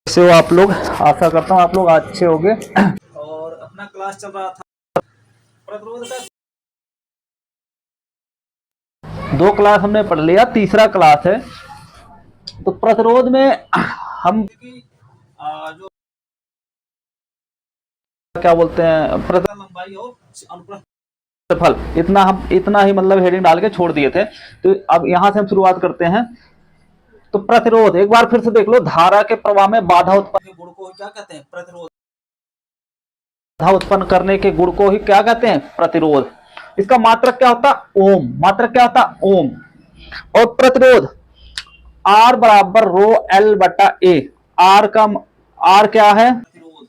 कैसे हो आप लोग? आशा करता हूँ आप लोग अच्छे होंगे। और अपना क्लास चल रहा था प्रतिरोध का। दो क्लास हमने पढ़ लिया, तीसरा क्लास है। तो प्रतिरोध में हम जो क्या बोलते हैं, प्रतिरोध लंबाई और अनुप्रस्थ क्षेत्रफल, इतना ही मतलब हेडिंग डाल के छोड़ दिए थे। तो अब यहां से हम शुरुआत करते हैं। तो प्रतिरोध एक बार फिर से देख लो, धारा के प्रवाह में बाधा उत्पन्न गुण को क्या कहते हैं? प्रतिरोध। बाधा उत्पन्न करने के गुण को ही क्या कहते हैं? प्रतिरोध। इसका मात्रक क्या होता? ओम। मात्रक क्या होता? ओम। और प्रतिरोध आर बराबर रो एल बटा ए। आर का आर क्या है? प्रतिरोध।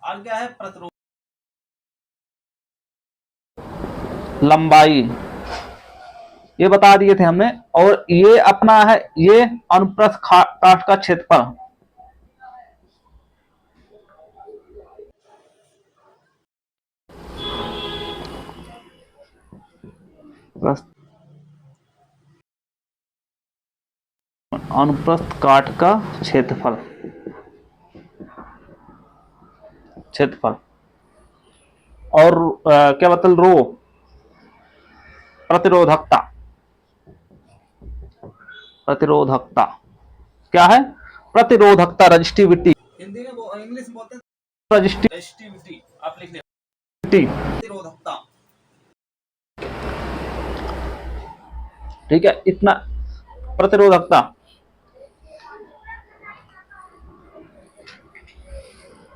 आर क्या है? प्रतिरोध। लंबाई ये बता दिए थे हमने। और ये अपना है, ये अनुप्रस्थ काट का क्षेत्रफल। अनुप्रस्थ काट का क्षेत्रफल। और क्या मतलब रो? प्रतिरोधकता। प्रतिरोधकता क्या है? प्रतिरोधकता, रजिस्टिविटी। हिंदी में इंग्लिश में बोलते हैं रजिस्टिविटी। आप लिख लें प्रतिरोधकता। ठीक है, इतना प्रतिरोधकता।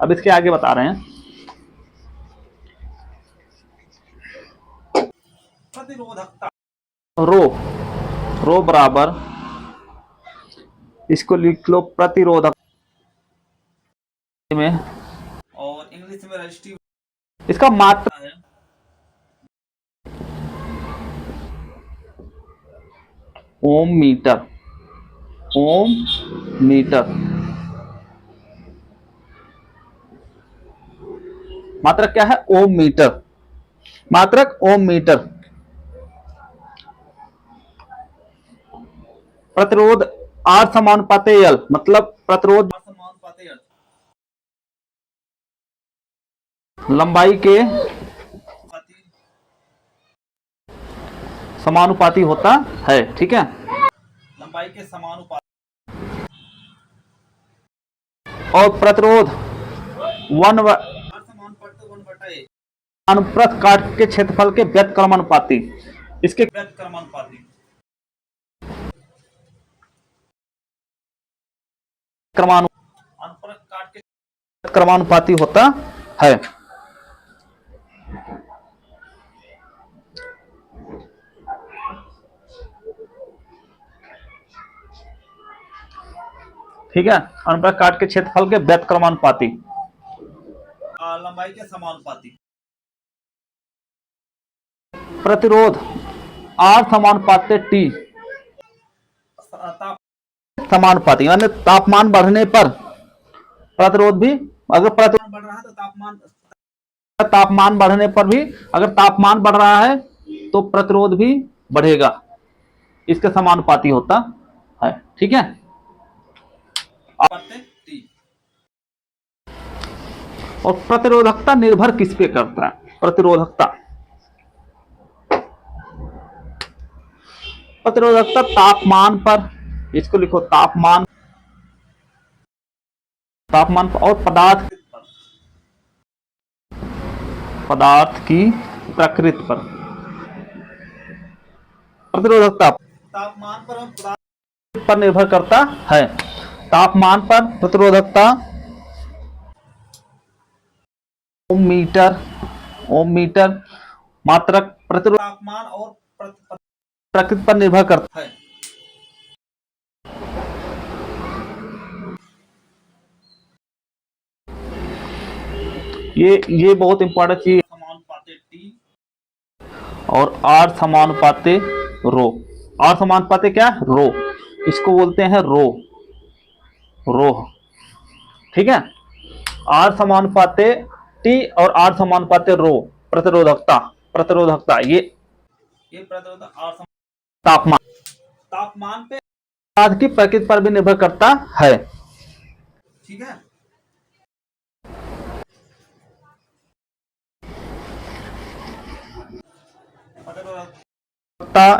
अब इसके आगे बता रहे हैं। प्रतिरोधकता रो, रो बराबर, इसको लिख लो प्रतिरोधक में, और इंग्लिश में रजिस्टिव। इसका मात्रा है ओम मीटर। ओम मीटर। मात्रक क्या है? ओम मीटर। मात्रक ओम मीटर। प्रतिरोध आर समानुपाते एल, मतलब प्रतिरोध समानुपाते एल लंबाई के समानुपाती होता है। ठीक है, लंबाई के समानुपाती। और प्रतिरोध अनुप्रस्थ काट के क्षेत्रफल के व्यतक्रमानुपाती। इसके व्यतक्रमानुपाती अनुप्रस्थ काट के व्यतक्रमानुपाती होता है। ठीक है, अनुप्रस्थ काट के क्षेत्रफल के व्यतक्रमानुपाती, लंबाई के समानुपाती। प्रतिरोध आर समानुपाते टी, समानुपाती यानी तापमान बढ़ने पर प्रतिरोध भी, अगर प्रतिरोध बढ़ रहा है तो तापमान बढ़ने पर भी, अगर तापमान बढ़ रहा है तो प्रतिरोध भी बढ़ेगा। इसके समानुपाती होता है। ठीक है, और प्रतिरोधकता निर्भर किस पे करता है? प्रतिरोधकता प्रतिरोधकता तापमान पर। इसको लिखो तापमान, तापमान पर। और पदार्थ की प्रकृति पर। प्रतिरोधकता तापमान पर और पदार्थ पर निर्भर करता है। तापमान पर प्रतिरोधकता ओम मीटर। ओम मीटर। मात्रक प्रतिरोध तापमान और प्रकृति पर निर्भर करता है। ये बहुत इंपॉर्टेंट चीज। समानुपाते टी और आर समानुपाते रो। आर समानुपाते क्या? रो। इसको बोलते हैं रो। रो। ठीक है, आर समानुपाते टी और आर समानुपाते रो। प्रतिरोधकता, प्रतिरोधकता ये प्रतिरोध आर तापमान, तापमान पे पदार्थ की प्रकृति पर भी निर्भर करता है। ठीक है,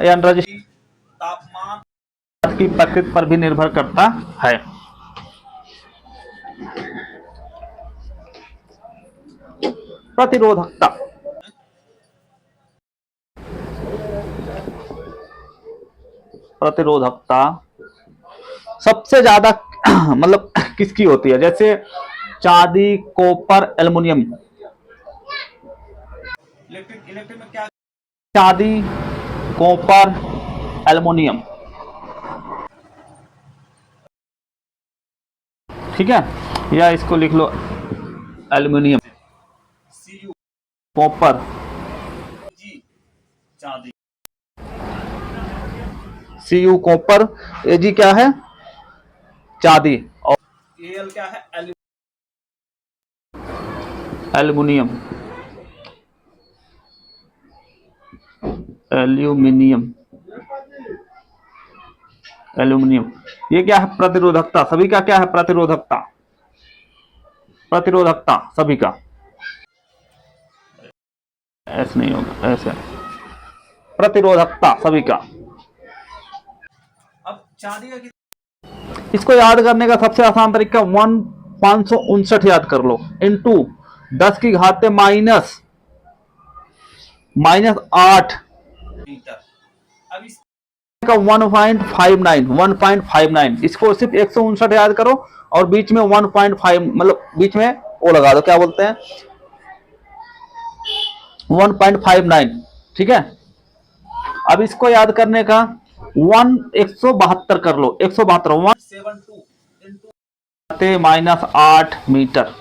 या तापमान की प्रकृति पर भी निर्भर करता है। प्रतिरोधकता, प्रतिरोधकता सबसे ज्यादा मतलब किसकी होती है? जैसे चांदी, कॉपर, एल्युमिनियम। इलेक्ट्रिक में क्या? चांदी, कॉपर, एल्युमिनियम। ठीक है, या इसको लिख लो एल्युमिनियम, Cu कॉपर, G चांदी, Cu कॉपर, Ag क्या है? चांदी, और Al क्या है? Aluminium, aluminium, aluminium. ये क्या है? प्रतिरोधकता। सभी का क्या है? प्रतिरोधकता, प्रतिरोधकता सभी का। ऐसे नहीं होगा, ऐसे प्रतिरोधकता सभी का। अब चांदी का, इसको याद करने का सबसे आसान तरीका 559 याद कर लो, इंटू 10 की घात माइनस 8 मीटर। अब इसका 1.59, इसको सिर्फ 159 याद करो और बीच में 1.5 मतलब बीच में वो लगा दो, क्या बोलते हैं, 1.59। ठीक है, अब इसको याद करने का 172 कर लो, 172 172 माइनस 8 मीटर,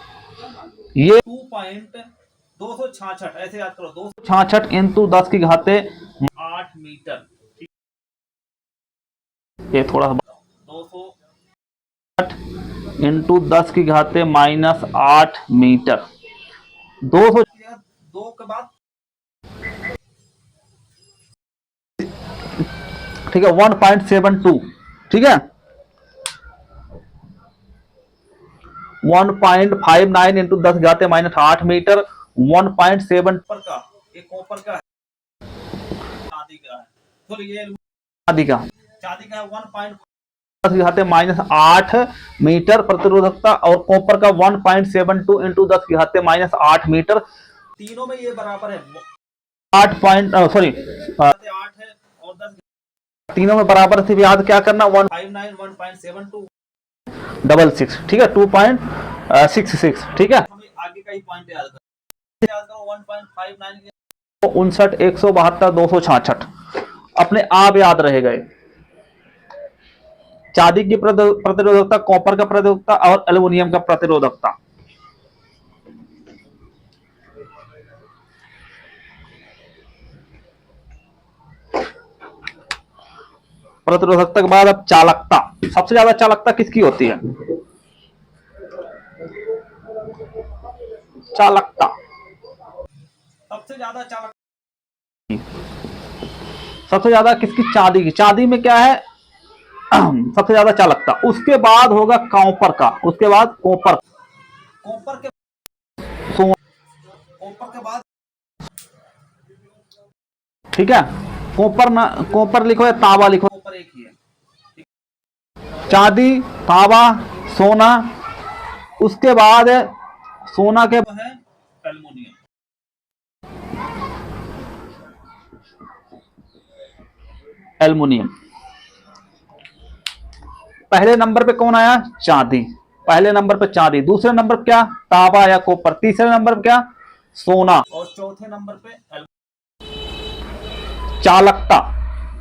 ये 2.266 ऐसे याद करो, 266 इंटू 10 की घाते 8 मीटर। ये थोड़ा 260 इंटू 10 की घाते माइनस 8 मीटर। 200 2 के बाद, ठीक है, 1.72। ठीक है, 1.59 इंटू 10 घाते माइनस 8 मीटर, 1.7 का, ये कॉपर का है, चांदी का है, तो ये चांदी का है 1.10 घाते माइनस 8 मीटर प्रतिरोधकता, और कॉपर का 1.72 इंटू 10 घाते माइनस 8 मीटर। तीनों में ये बराबर है 8 पॉइंट, सॉरी 8 है और 10, तीनों में बराबर से याद क्या करना, 159 1.72 66। ठीक है, 2.66। ठीक है, हमें आगे का ही पॉइंट याद करो 1.59 59 172 266 अपने आप याद रह गए। चांदी की प्रतिरोधकता, कॉपर का प्रतिरोधकता और एल्युमिनियम का प्रतिरोधकता। प्रतिरोधकता के बाद अब चालकता। सबसे ज्यादा चालकता किसकी होती है? चालकता, सबसे ज्यादा सबसे ज्यादा किसकी? चांदी की। चांदी में क्या है? सबसे ज्यादा चालकता। उसके बाद होगा कॉपर का, उसके बाद कॉपर, कॉपर के बाद, ठीक है, कॉपर ना, कॉपर लिखो या तांबा लिखो, कॉपर एक ही है। चांदी, तांबा, सोना, उसके बाद सोना के है एल्युमिनियम। एल्युमिनियम पहले नंबर पे कौन आया? चांदी। पहले नंबर पे चांदी, दूसरे नंबर पे क्या? तांबा या कॉपर, तीसरे नंबर पे क्या? सोना, और चौथे नंबर पे चालकता।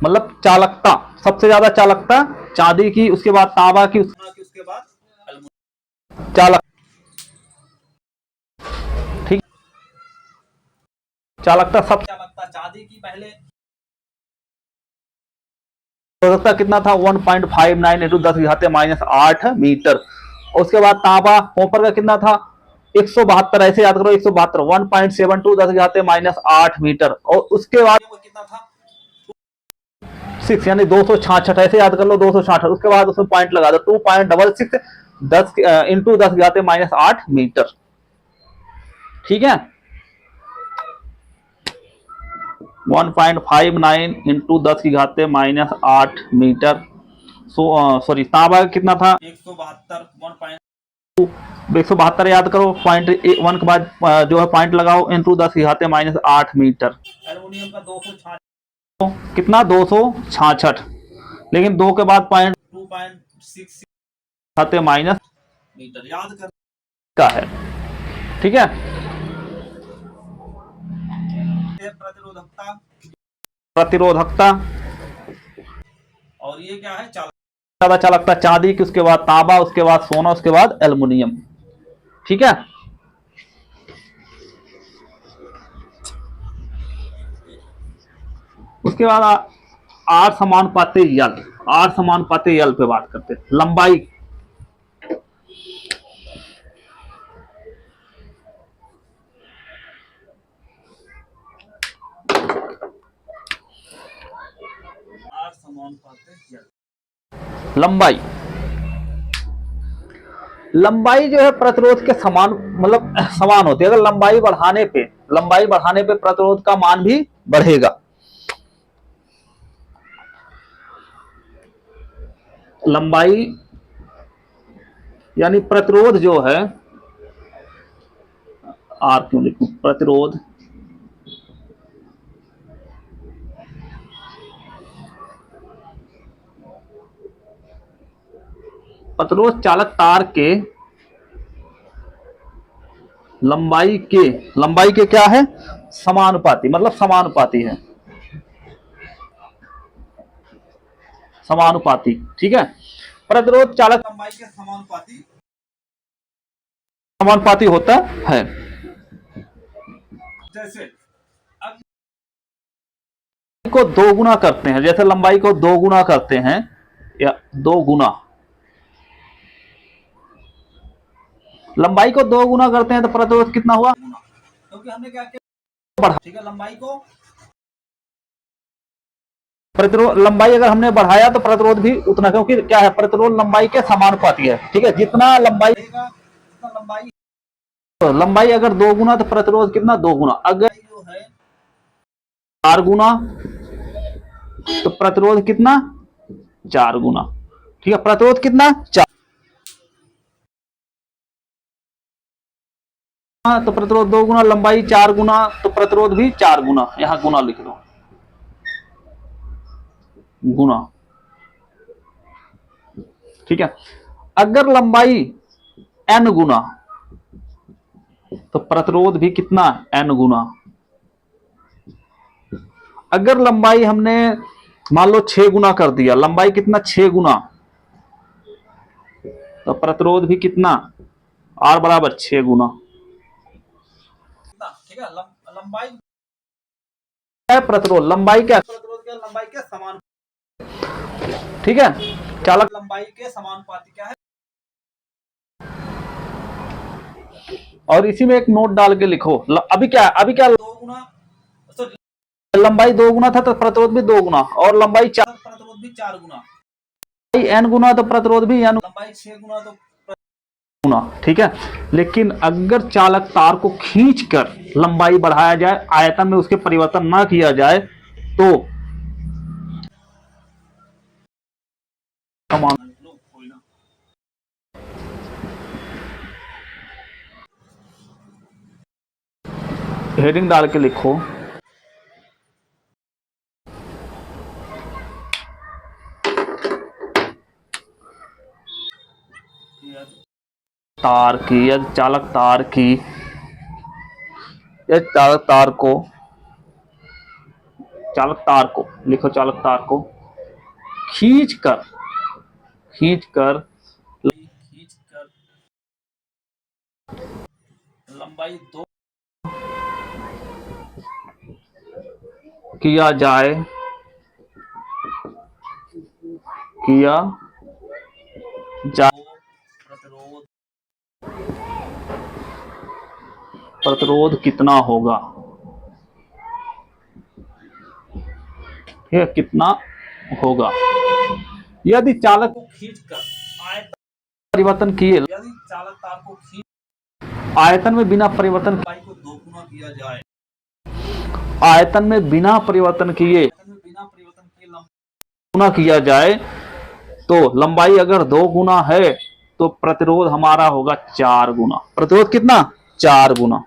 मतलब चालकता, सबसे ज्यादा चालकता चांदी की, उसके बाद तांबा की, उसके बाद चालक। ठीक, चालकता सब, चालकता चांदी की पहले प्रतिरोधकता कितना था? 1.59 इंटू 10 घाते माइनस 8 मीटर। उसके बाद तांबा, कॉपर का कितना था? 172, ऐसे याद करो 172, 1.72 10 घाते माइनस 8 मीटर। और उसके बाद कितना था? 6 यानी 266, ऐसे याद कर लो 266, उसके बाद उसमें पॉइंट लगा दो 2.66 10 इंटू 10 घाते -8 मीटर। ठीक है, 1.59 इंटू 10 की घाते -8 मीटर। सॉरी तांबा कितना था 172, 172 याद करो, पॉइंट 1 के बाद जो है पॉइंट लगाओ, इंटू 10 की घाते -8 मीटर। एल्युमिनियम का 266 कितना 266, लेकिन 2 के बाद पॉइंट 2.66 घाते माइनस मीटर, याद कर का है। ठीक है, प्रतिरोधकता, प्रतिरोधकता, और ये क्या है ज्यादा चालकता चांदी की, उसके बाद तांबा, उसके बाद सोना, उसके बाद एल्युमिनियम। ठीक है, उसके बाद आर समानुपाती यल, आर समानुपाती यल पे बात करते हैं। लंबाई, आर समानुपाती यल, लंबाई, लंबाई जो है प्रतिरोध के समान, मतलब समान होती है। अगर लंबाई बढ़ाने पे, लंबाई बढ़ाने पे प्रतिरोध का मान भी बढ़ेगा। लंबाई यानी प्रतिरोध जो है, आर क्यों लिखूं, प्रतिरोध प्रतिरोध चालक तार के लंबाई के क्या है, समानुपाती, मतलब समानुपाती है, समानुपाती। ठीक है, प्रतिरोध चालक लंबाई के समानुपाती, समानुपाती होता है। जैसे को 2 गुना करते हैं, जैसे लंबाई को 2 गुना करते हैं, या 2 गुना, लंबाई को 2 गुना करते हैं तो प्रतिरोध कितना हुआ, क्योंकि हमने क्या किया बढ़ा। ठीक है, लंबाई को प्रतिरोध, लंबाई अगर हमने बढ़ाया तो प्रतिरोध भी उतना, क्योंकि क्या है प्रतिरोध लंबाई के समानुपाती है। ठीक है, जितना लंबाई, तो लंबाई अगर 2 गुना तो प्रतिरोध कितना 2 गुना, अगर जो है 4 गुना तो प्रतिरोध कितना 4 गुना। ठीक है, प्रतिरोध कितना 4, तो प्रतिरोध 2 गुना, लंबाई 4 गुना तो प्रतिरोध भी 4 गुना, यहां गुना लिख दो, गुना। ठीक है, अगर लंबाई n गुना तो प्रतिरोध भी कितना n गुना। अगर लंबाई हमने मान लो 6 गुना कर दिया, लंबाई कितना 6 गुना, तो प्रतिरोध भी कितना r बराबर 6 गुना। ठीक है, लंबाई प्रतिरोध, लंबाई क्या, प्रतिरोध क्या, लंबाई के समान। ठीक है, चालक लंबाई के समानुपाती क्या है। और इसी में एक नोट डाल के लिखो, अभी क्या 2 गुना, लंबाई 2 गुना था तो प्रतिरोध भी 2 गुना, और लंबाई 4, प्रतिरोध भी 4 गुना, n गुना तो प्रतिरोध भी n, लंबाई 6 गुना तो गुना। ठीक है, लेकिन अगर चालक तार को खींचकर लंबाई बढ़ाया जाए, आयतन में उसके परिवर्तन ना किया जाए, तो हेडिंग डाल के लिखो, तार की, यदि चालक तार की, यदि चालक तार को, चालक तार को लिखो, चालक तार को खींचकर लंबाई 2 किया जाए, प्रतिरोध कितना होगा, ठीक है, कितना होगा। यदि चालक को खींचकर आयतन परिवर्तन किए, यदि चालक तार को खींच आयतन में बिना परिवर्तन लंबाई को 2 गुना किया जाए, आयतन में बिना परिवर्तन किए गुना किया जाए, तो लंबाई अगर 2 गुना है तो प्रतिरोध हमारा होगा 4 गुना। प्रतिरोध कितना? 4 गुना।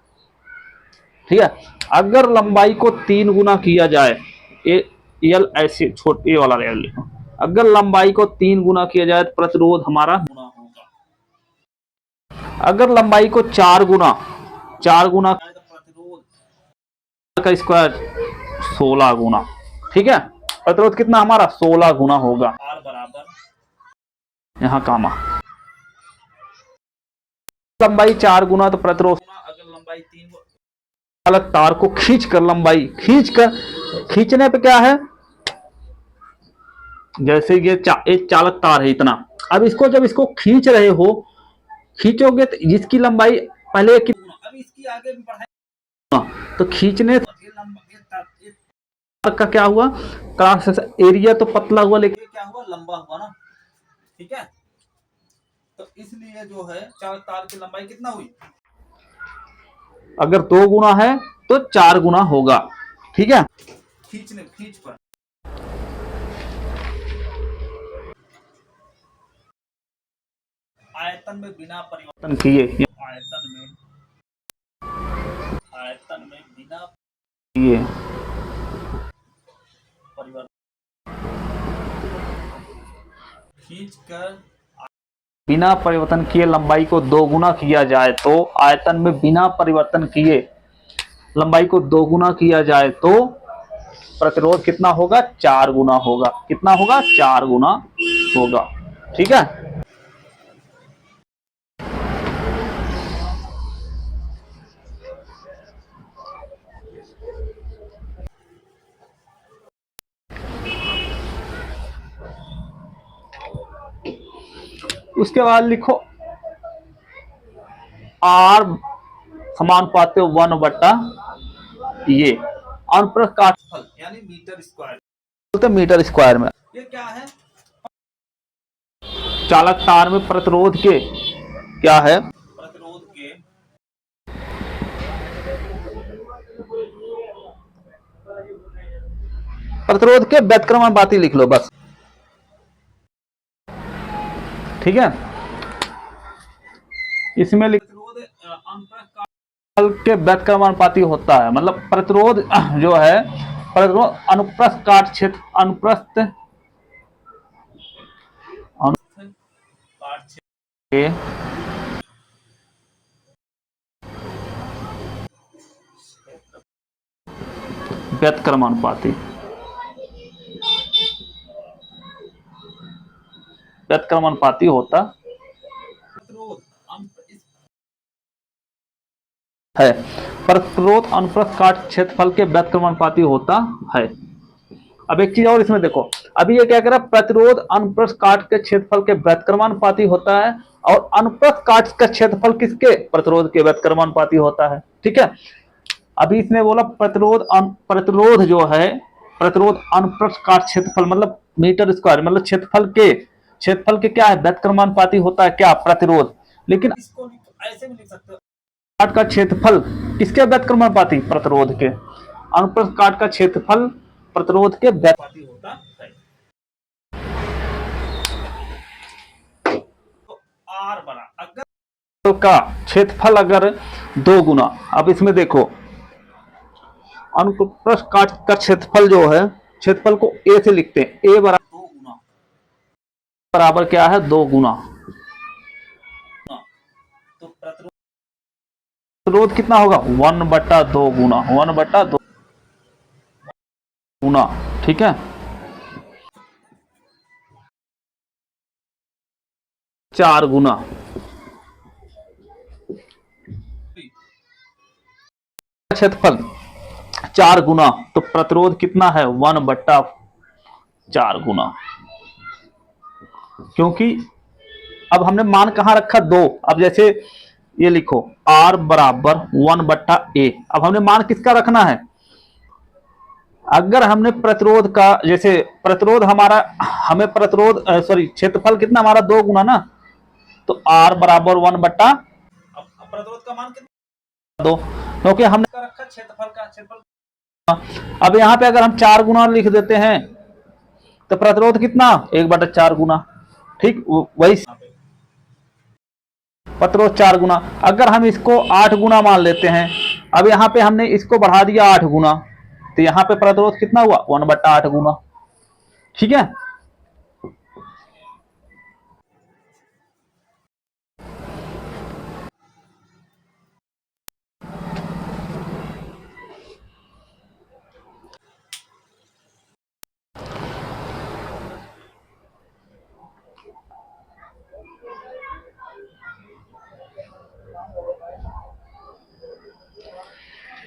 ठीक है। अगर लंबाई को 3 गुना किया जाए, एल ऐसे छोटे वाला एल लिखो, अगर लंबाई को 3 गुना किया जाए तो प्रतिरोध हमारा गुना होगा। अगर लंबाई को 4 गुना तो प्रतिरोध का स्क्वायर 16 गुना। ठीक है। प्रतिरोध कितना हमारा? 16 गुना होगा। आर बराबर यहां कामा लंबाई 4 गुना तो प्रतिरोध, अगर लंबाई 3 चालक तार को खींचने पे क्या है, जैसे ये एक चालक तार है इतना, अब इसको जब इसको खींच रहे हो, खींचोगे तो जिसकी लंबाई पहले की, अब इसकी आगे भी बढ़ाई तो खींचने का क्या हुआ, क्रॉस एरिया तो पतला हुआ लेकिन क्या हुआ, लंबा हुआ ना। ठीक है। तो इसलिए जो है चालक तार की लंबाई कितना हुई, अगर 2 गुना है तो 4 गुना होगा। ठीक है। खींच पर आयतन में बिना परिवर्तन किए, आयतन में बिना किए परिवर्तन खींचकर बिना परिवर्तन किए लंबाई को 2 गुना किया जाए, तो आयतन में बिना परिवर्तन किए लंबाई को 2 गुना किया जाए तो प्रतिरोध कितना होगा, 4 गुना होगा। कितना होगा? 4 गुना होगा। ठीक है। उसके बाद लिखो आर समानुपाती 1 बट्टा ये अनुप्रस्थ काटफल यानी मीटर स्क्वायर, बोलते मीटर स्क्वायर में। ये क्या है? चालक तार में प्रतिरोध के क्या है, प्रतिरोध के व्युत्क्रमानुपाती लिख लो बस। ठीक है। इसमें के व्युत्क्रमानुपाती होता है, मतलब प्रतिरोध जो है, प्रतिरोध अनुप्रस्थ काट क्षेत्र, अनुप्रस्थ काट क्षेत्र के व्युत्क्रमानुपाती होता है। प्रतिरोध अनुप्रस्थ काट क्षेत्रफल के व्युत्क्रमानुपाती होता है। अब एक चीज और इसमें देखो, अभी ये क्या कह रहा है, प्रतिरोध अनुप्रस्थ काट के क्षेत्रफल के व्युत्क्रमानुपाती होता है, और अनुप्रस्थ काट का क्षेत्रफल किसके, प्रतिरोध के व्युत्क्रमानुपाती होता है। ठीक है। अभी इसने बोला प्रतिरोध जो है, प्रतिरोध अनुप्रस्थ काट क्षेत्रफल मतलब मीटर स्क्वायर, मतलब क्षेत्रफल के क्या है, व्युत्क्रमानुपाती होता है क्या, प्रतिरोध। लेकिन इसको ऐसे भी लिख सकते हो, काट का क्षेत्रफल किसके व्युत्क्रमानुपाती, प्रतिरोध के। अनुप्रस्थ काट का क्षेत्रफल प्रतिरोध के व्युत्क्रमानुपाती होता है। तो आर बड़ा अगर का क्षेत्रफल अगर 2 गुना, अब इसमें देखो अनुप्रस्थ काट का क्षेत्रफल जो है, क्षेत्रफल को ए से लिखते हैं, ए बराबर 2 गुना, बराबर क्या है, 2 गुना। तो प्रतिरोध कितना होगा, 1/2 गुना, 1/2 गुना। ठीक है। 4 गुना क्षेत्रफल 4 गुना, तो प्रतिरोध कितना है, 1/4 गुना। क्योंकि अब हमने मान कहां रखा, 2। अब जैसे ये लिखो R बराबर 1/A, अब हमने मान किसका रखना है, अगर हमने प्रतिरोध का, जैसे प्रतिरोध हमारा, हमें प्रतिरोध सॉरी क्षेत्रफल कितना हमारा 2 गुना ना, तो R बराबर 1 बट्टा, अब प्रतिरोध का मान कितना 2, क्योंकि हमने रखा क्षेत्रफल। अब यहाँ पे अगर हम 4 गुना लिख देते हैं तो प्रतिरोध कितना 1 बटा 4 गुना, ठीक वही प्रतिरोध 4 गुना। अगर हम इसको 8 गुना मान लेते हैं, अब यहाँ पे हमने इसको बढ़ा दिया 8 गुना, तो यहाँ पे प्रतिरोध कितना हुआ 1 बट्टा 8 गुना, ठीक है।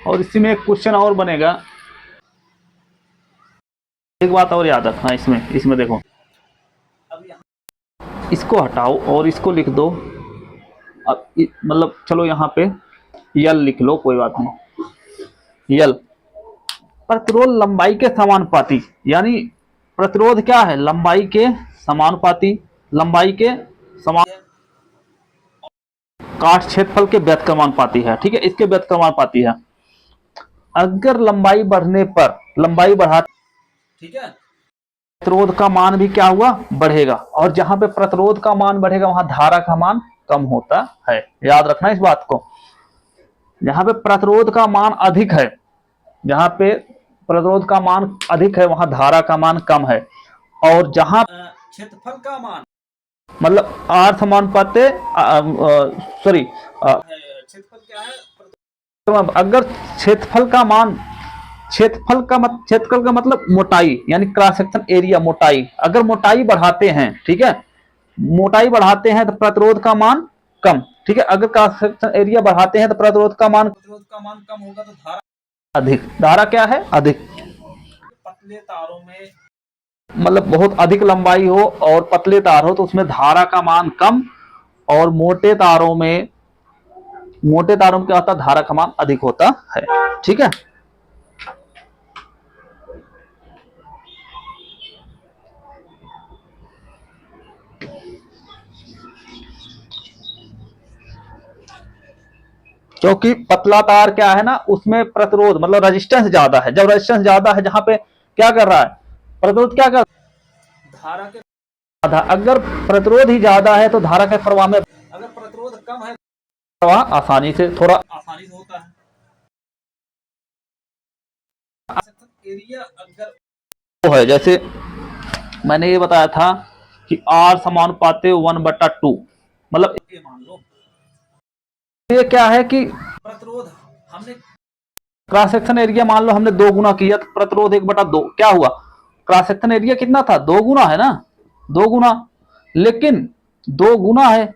और इसी में एक क्वेश्चन और बनेगा, एक बात और याद रखना इसमें देखो, अब यहाँ इसको हटाओ और इसको लिख दो। अब मतलब चलो यहाँ पे यल लिख लो, कोई बात नहीं। यल प्रतिरोध लंबाई के समानुपाती, यानी प्रतिरोध क्या है लंबाई के समानुपाती, लंबाई के समान काट क्षेत्रफल के व्यतक्रमानुपाती है, ठीक है, इसके व्यतक्रमानुपाती है। अगर लंबाई बढ़ने पर, लंबाई बढ़ा, ठीक है, प्रतिरोध का मान भी क्या हुआ बढ़ेगा, और जहां पे प्रतिरोध का मान बढ़ेगा वहां धारा का मान कम होता है, याद रखना इस बात को। जहां पे प्रतिरोध का मान अधिक है, जहां पे प्रतिरोध का मान अधिक है वहां धारा का मान कम है, और जहां क्षेत्रफल का मान मतलब R समानुपाते सॉरी क्षेत्रफल क्या है, अगर क्षेत्रफल का मान, क्षेत्रफल का मतलब मोटाई, यानी क्रॉस सेक्शन एरिया, मोटाई, अगर मोटाई बढ़ाते हैं, ठीक है, मोटाई बढ़ाते हैं तो प्रतिरोध का मान कम, ठीक है, अगर क्रॉस सेक्शन एरिया बढ़ाते हैं तो प्रतिरोध का मान कम होगा, तो धारा अधिक, धारा क्या है अधिक। पतले तारों में मतलब बहुत अधिक लंबाई हो और पतले तार हो तो उसमें धारा का मान कम, और मोटे तारों में क्या होता है धारा का मान अधिक होता है, ठीक है। क्योंकि पतला तार क्या है ना, उसमें प्रतिरोध मतलब रेजिस्टेंस ज्यादा है, जब रेजिस्टेंस ज्यादा है जहां पे क्या कर रहा है प्रतिरोध, क्या कर धारा के आधा, अगर प्रतिरोध ही ज्यादा है तो धारा के प्रवाह में, अगर प्रतिरोध कम है प्रवाह आसानी से होता है। एरिया अगर तो है, जैसे मैंने ये बताया था कि R समानुपाते 1 बटा 2, मतलब ये मान लो, ये क्या है कि प्रतिरोध हमने क्रॉस सेक्शन एरिया मान लो हमने 2 गुना किया तो प्रतिरोध 1 बटा 2, क्या हुआ क्रॉस सेक्शन एरिया कितना था 2 गुना है ना, 2 गुना, लेकिन 2 गुना है,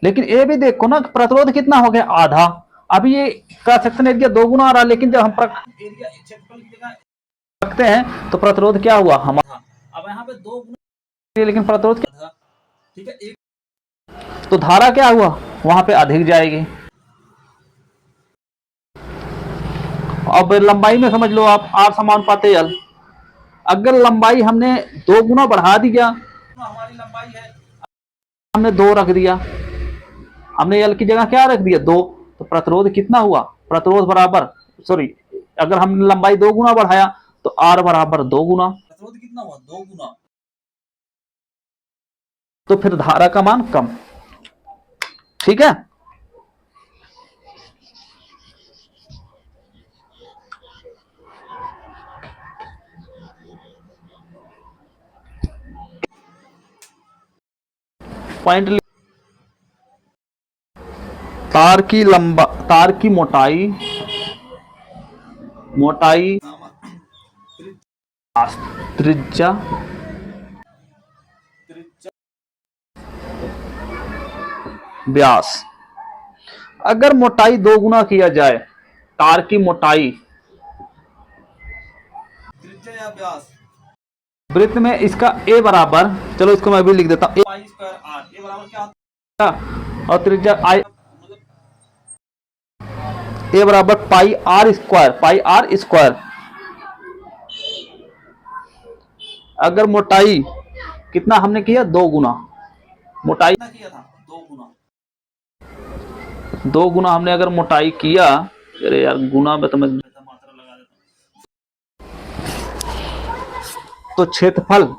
लेकिन ये भी देखो ना प्रतिरोध कितना हो गया आधा। अभी ये क्रॉस सेक्शन एरिया 2 गुना आ रहा है, लेकिन जब हम एरिया क्षेत्रफल की जगह रखते हैं तो प्रतिरोध क्या हुआ हमारा, अब यहाँ पे 2 गुना लेकिन प्रतिरोध क्या था, ठीक है, एक, तो धारा क्या हुआ वहां पे अधिक जाएगी। अब लंबाई में समझ लो आप R समानुपाते L, अगर लंबाई हमने 2 गुना बढ़ा दिया, हमारी लंबाई है, हमने 2 रख दिया, हमने L की जगह क्या रख दिया 2, तो प्रतिरोध कितना हुआ, प्रतिरोध बराबर सॉरी अगर हमने लंबाई 2 गुना बढ़ाया तो R बराबर 2 गुना, प्रतिरोध कितना हुआ 2 गुना, तो फिर धारा का मान कम, ठीक है। पॉइंट, तार की मोटाई त्रिज्या व्यास, अगर मोटाई 2 गुना किया जाए, तार की मोटाई त्रिज्या या व्यास, वृत्त में इसका ए बराबर, चलो इसको मैं भी लिख देता हूं, पाई स्क्वायर आर, ए बराबर क्या होता है, और त्रिज्या आई ए बराबर पाई आर स्क्वायर, अगर मोटाई कितना हमने किया, 2 गुना मोटाई किया था, 2 गुना, 2 गुना हमने अगर मोटाई किया, अरे यार गुना में तो मैं मात्रा लगा देता हूं, तो क्षेत्रफल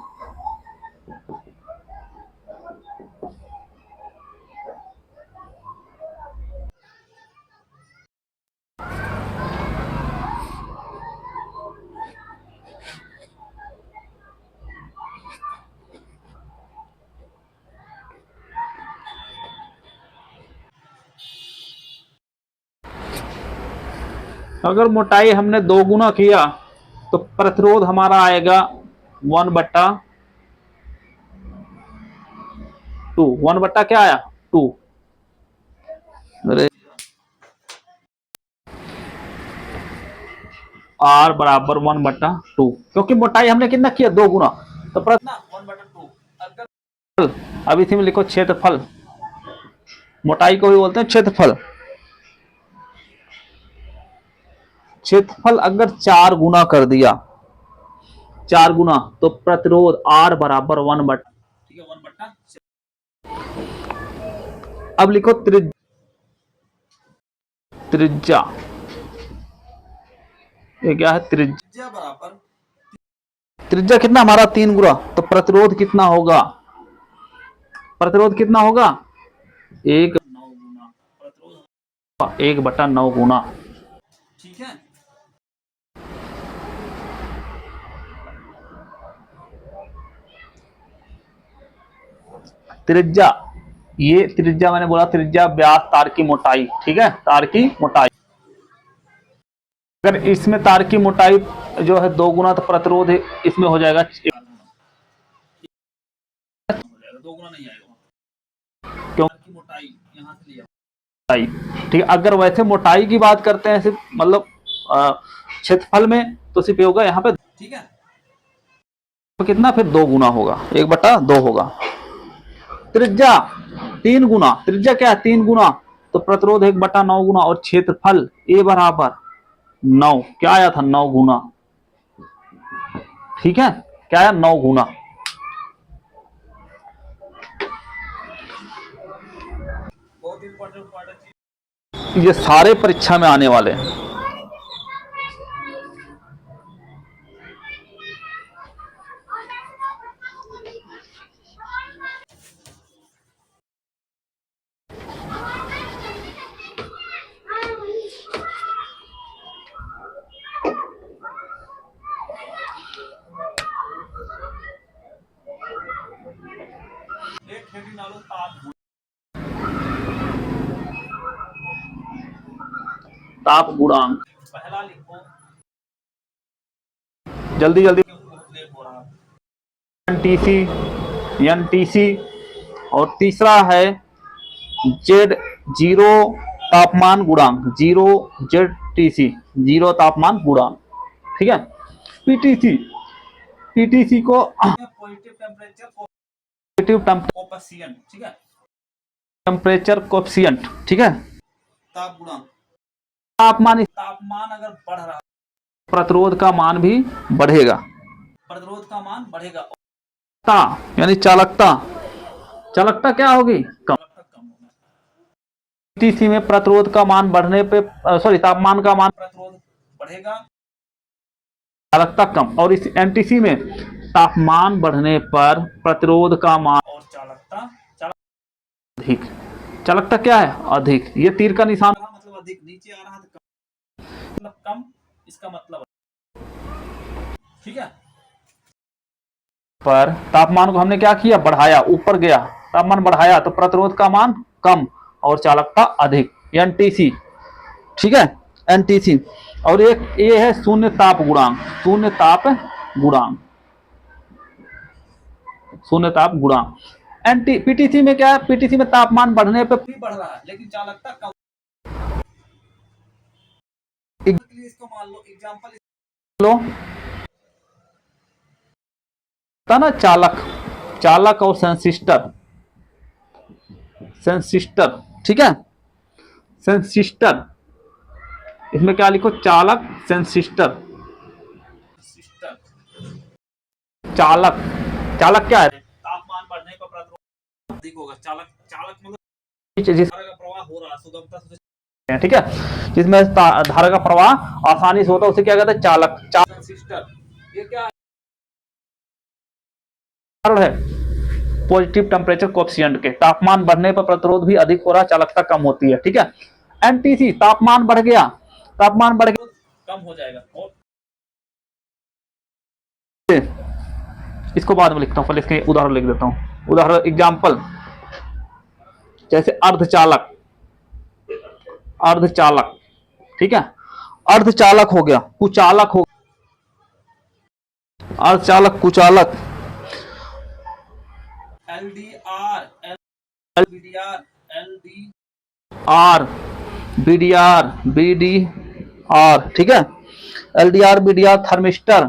अगर मोटाई हमने 2 गुना किया तो प्रतिरोध हमारा आएगा 1/2, 1 बट्टा क्या आया, 2। अरे R बराबर 1/2, क्योंकि मोटाई हमने कितना किया, 2 गुना, तो प्रतिरोध 1/2। अगर अब इसी में लिखो क्षेत्रफल, मोटाई को भी बोलते हैं क्षेत्रफल। क्षेत्रफल अगर 4 गुना कर दिया, 4 गुना, तो प्रतिरोध R बराबर 1/, ठीक है, 1/। अब लिखो त्रिज्या, ये क्या है, त्रिज्या बराबर, त्रिज्या कितना हमारा 3 गुना, तो प्रतिरोध कितना होगा, प्रतिरोध कितना होगा, 1/9 गुना, प्रतिरोध 1/9 गुना, ठीक है। त्रिज्या, ये त्रिज्या मैंने बोला, त्रिज्या व्यास तार की मोटाई, ठीक है, तार की मोटाई। अगर इसमें तार की मोटाई जो है 2 गुना, तो प्रतिरोध इसमें हो जाएगा 2 गुना नहीं आएगा, क्योंकि मोटाई यहां से लिया, ठीक है। अगर वैसे मोटाई की बात करते हैं सिर्फ, मतलब क्षेत्रफल में, तो सिर्फ होगा यहाँ पे, ठीक है, तो कितना फिर 2 गुना होगा, 1/2 होगा। त्रिज्या 3 गुना, त्रिज्या क्या है, 3 गुना, तो प्रतिरोध 1/9 गुना, और क्षेत्रफल ए बराबर 9, क्या आया था, 9 गुना, ठीक है, क्या आया, 9 गुना। बहुत इंपॉर्टेंट, ये सारे परीक्षा में आने वाले हैं। ताप गुणांक पहला लिखो, जल्दी जल्दी, एनटीसी, एनटीसी, और तीसरा है जेड, जीरो तापमान गुणांक, जीरो जेड टीसी, जीरो तापमान गुणांक, ठीक है। पीटीसी, पीटीसी को पॉजिटिव टेम्परेचर कोएफिशिएंट, ठीक है, टेम्परेचर कोएफिशिएंट, ठीक है, ताप गुणांक, तापमान अगर बढ़ रहा है, प्रतिरोध का मान भी बढ़ेगा, प्रतिरोध का मान बढ़ेगा, यानी चालकता, चालकता क्या होगी, कम, पीटीसी में प्रतिरोध का मान बढ़ने पे, सॉरी, तापमान का मान, प्रतिरोध बढ़ेगा, चालकता कम, और इस एनटीसी में तापमान बढ़ने पर प्रतिरोध का मान और चालकता अधिक, चालकता क्या है, अधिक, ये तीर का निशान मतलब अधिक, नीचे आ रहा था मतलब कम, इसका मतलब, ठीक है। पर तापमान को हमने क्या किया, बढ़ाया, ऊपर गया, तापमान बढ़ाया, तो प्रतिरोध का मान कम और चालकता अधिक, एनटीसी, ठीक है, एनटीसी। और एक ये है शून्य ताप गुणांक, शून्य ताप गुणांक, शून्य ताप गुणांक। एनटी पीटीसी में क्या है, पीटीसी में तापमान बढ़ने पे भी बढ़ रहा है, लेकिन चालकता कम, इसको मान लो, एग्जांपल लो, था ना, चालक, चालक और सेंसिस्टर, सेंसिस्टर, ठीक है, सेंसिस्टर, इसमें क्या लिखो, चालक, सेंसिस्टर, चालक, चालक क्या है? तापमान बढ़ने पर प्रतिरोध अधिक होगा। चालक, चालक मतलब जिस धारा का प्रवाह हो रहा है सुगमता से, ठीक है, जिसमें धारा का प्रवाह आसानी से होता है उसे क्या कहते हैं? चालक। ट्रांजिस्टर, ये क्या है? पॉजिटिव टेम्परेचर कोएफिशिएंट के, तापमान बढ़ने पर प्रतिरोध भी अधिक हो रहा, चालकता कम होती है, ठीक है। एनटीसी, तापमान बढ़ गया, तापमान बढ़ गया कम हो जाएगा। और इसको बाद में लिखता हूं, पहले इसके उदाहरण लिख देता हूं। उदाहरण एग्जांपल, जैसे अर्धचालक, अर्धचालक, ठीक है, अर्धचालक हो गया, कुचालक हो, अर्धचालक, कुचालक, एलडीआर, एलबीडीआर, एलडीआर, बीडीआर, बीडीआर, ठीक है, एलडीआर, बीडीआर, थर्मिस्टर,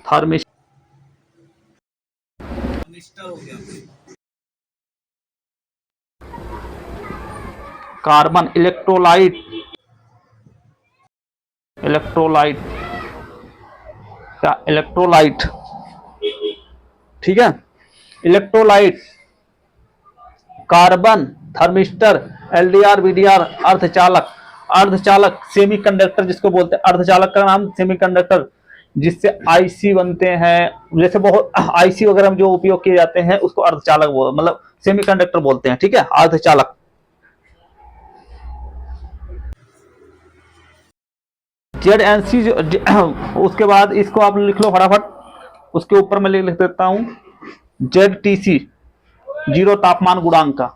थर्मिस्टर हो गया, कार्बन, इलेक्ट्रोलाइट, इलेक्ट्रोलाइट, क्या? इलेक्ट्रोलाइट, ठीक है, electrolyte, carbon, thermistor, LDR, BDR, अर्धचालक, अर्धचालक, सेमीकंडक्टर जिसको बोलते हैं, अर्धचालक का नाम सेमीकंडक्टर, जिससे आईसी बनते हैं, जैसे बहुत आईसी वगैरह में जो उपयोग किए जाते हैं उसको अर्धचालक मतलब सेमीकंडक्टर बोलते हैं, ठीक है, अर्धचालक। जेडएनसी उसके बाद इसको आप लिख लो फटाफट, उसके ऊपर मैं लिख देता हूं जेडटीसी, जीरो तापमान गुणांक का,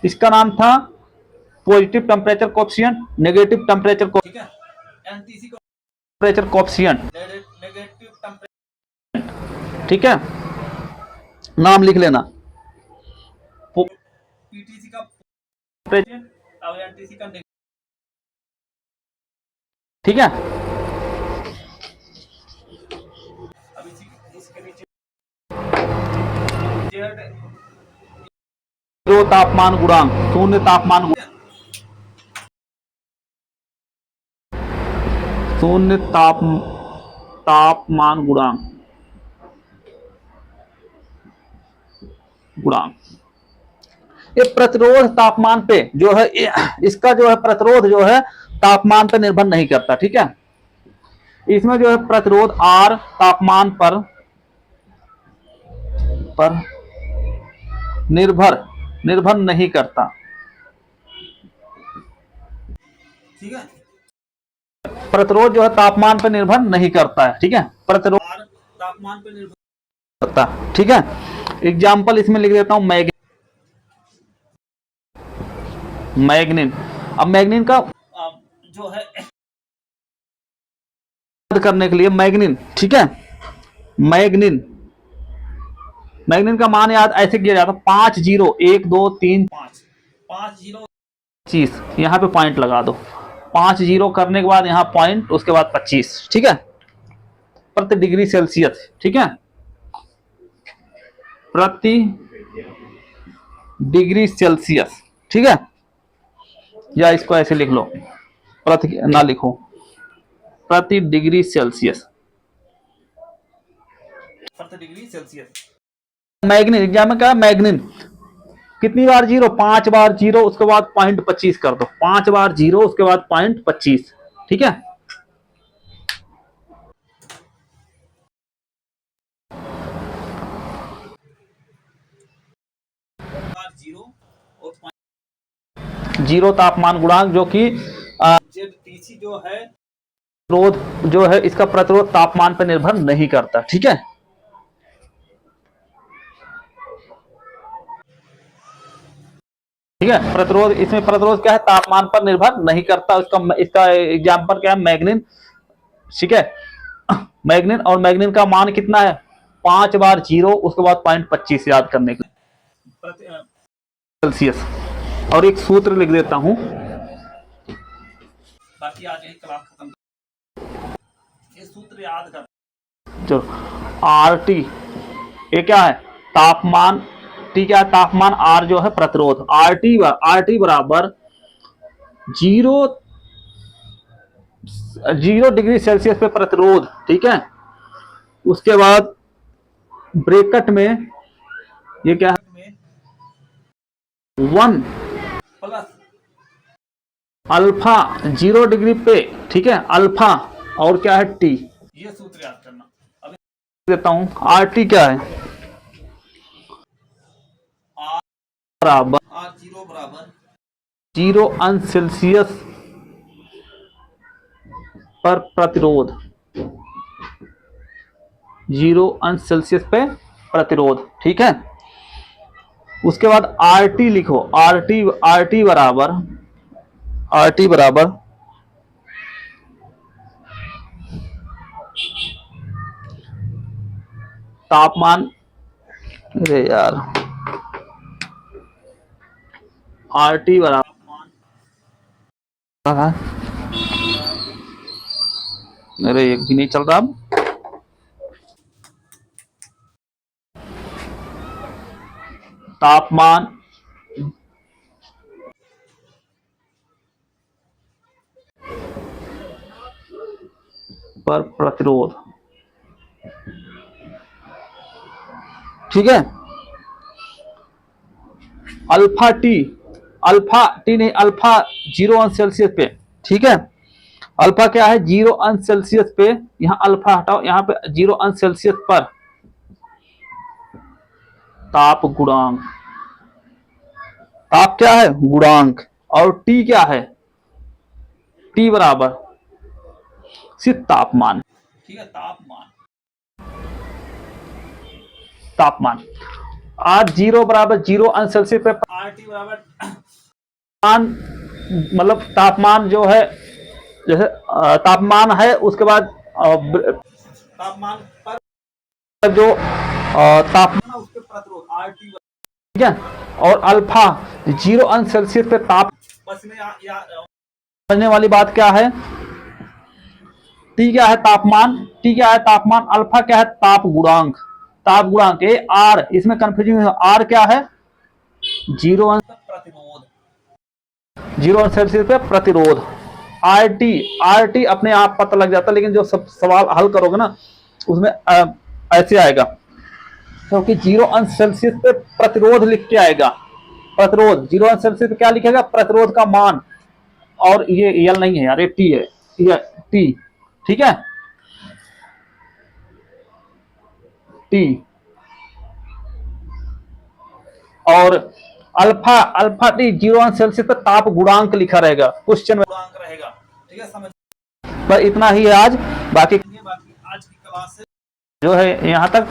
इसका नाम था positive temperature coefficient, negative temperature को, ठीक है, एनटीसी को टेम्परेचर कोएफिशिएंट, नेगेटिव टेम्परेचर, ठीक है, नाम लिख लेना, पीटीसी का टेम्परेचर और एनटीसी का, ठीक है। अब इसके नीचे जीरो तापमान गुणांक, शून्य तापमान, शून्य तापमान गुणांक, गुणांक, ये प्रतिरोध तापमान पे जो है, इसका जो है प्रतिरोध जो है तापमान पर निर्भर नहीं करता, ठीक है, इसमें जो है प्रतिरोध आर तापमान पर निर्भर नहीं करता, ठीक है, प्रतिरोध जो है तापमान पर निर्भर नहीं करता है, ठीक है, प्रतिरोध तापमान पर निर्भर करता, ठीक है। एग्जाम्पल इसमें लिख देता हूं, मैग्नीन। अब मैग्नीन का जो है करने के लिए मैग्नीन, ठीक है, मैग्नीन, मैग्नीन का मान याद ऐसे किया जाता है 5 0 1 2 3 5 5 0 25, यहां पे पॉइंट लगा दो, 5 0 करने के बाद यहां पॉइंट, उसके बाद 25, ठीक है, प्रति डिग्री सेल्सियस, ठीक है, प्रति डिग्री सेल्सियस, ठीक है, या इसको ऐसे लिख लो, प्रति ना लिखो, प्रति डिग्री सेल्सियस, प्रति डिग्री सेल्सियस। मैग्नीन एग्जाम में क्या, मैग्नीन कितनी बार जीरो? 5 बार जीरो, उसके बाद पॉइंट 25 कर दो, 5 बार जीरो उसके बाद पॉइंट 25, ठीक है। जीरो तापमान गुणांक जो कि जेडटीसी जो है प्रतिरोध जो है, इसका प्रतिरोध तापमान पर निर्भर नहीं करता, ठीक है। ठीक है, प्रतिरोध, इसमें प्रतिरोध क्या है, तापमान पर निर्भर नहीं करता, इसका एग्जांपल क्या है, मैग्नीन, ठीक है, मैग्नीन, और मैग्नीन का मान कितना है, 5 बार जीरो उसके बाद पॉइंट 25 याद करने के लिए सेल्सियस। और एक सूत्र लिख देता हूं बाकी आज यही क्लास खत्म, ये सूत्र याद कर, चलो, आरटी, ये क्या है, तापमान, टी क्या है, तापमान, आर जो है प्रतिरोध, आरटी बराबर जीरो 0 डिग्री सेल्सियस पे प्रतिरोध, ठीक है। उसके बाद ब्रैकेट में ये क्या है, 1 प्लस अल्फा 0 डिग्री पे, ठीक है, अल्फा और क्या है टी, ये सूत्र याद करना। अभी देता हूं RT क्या है, R0 बराबर 0 अंश सेल्सियस पर प्रतिरोध, 0 अंश सेल्सियस पे प्रतिरोध, ठीक है। उसके बाद RT लिखो, RT बराबर तापमान, अरे यार RT बराबर, अरे एक भी नहीं चल रहा अब, तापमान पर प्रतिरोध, ठीक है। अल्फा टी नहीं, अल्फा 0 अंश सेल्सियस पे, ठीक है। अल्फा क्या है, 0 अंश सेल्सियस पे, यहां अल्फा हटाओ, यहां पे 0 अंश सेल्सियस पर ताप गुणांक, ताप क्या है गुणांक, और टी क्या है, टी बराबर सिर्फ तापमान, ठीक है, तापमान आज 0 बराबर 0 अंश सेल्सियस पे, RT बराबर तापमान, मतलब तापमान जो है, जैसे तापमान है, उसके बाद तापमान पर जो तापमान उसके प्रतिरोध RT, ठीक है। और अल्फा 0 अंश सेल्सियस पे ताप, बस में समझने वाली बात क्या है, टी क्या है तापमान, अल्फा क्या है ताप गुणांक, ये आर, इसमें कंफ्यूजिंग है, आर क्या है 0 अंश सेल्सियस पे प्रतिरोध, RT अपने आप पता लग जाता है, लेकिन जो सब सवाल हल करोगे ना उसमें ऐसे आएगा, क्योंकि 0 अंश सेल्सियस पे प्रतिरोध लिख के आएगा, प्रतिरोध 0 अंश सेल्सियस पे क्या लिखेगा, प्रतिरोध का मान, और ये यल नहीं है यार, ये टी है, ये टी, ठीक है, टी। और अल्फा टी 0 अंश सेल्सियस पे ताप गुणांक लिखा रहेगा, क्वेश्चन में गुणांक रहेगा, ठीक है, समझ। बस इतना ही है आज, बाकी आज की क्लास जो है यहाँ तक,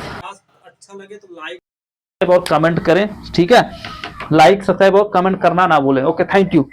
अच्छा लगे तो लाइक और कमेंट करें, ठीक है, लाइक सब्सक्राइब और कमेंट करना ना भूलें। Okay, thank you.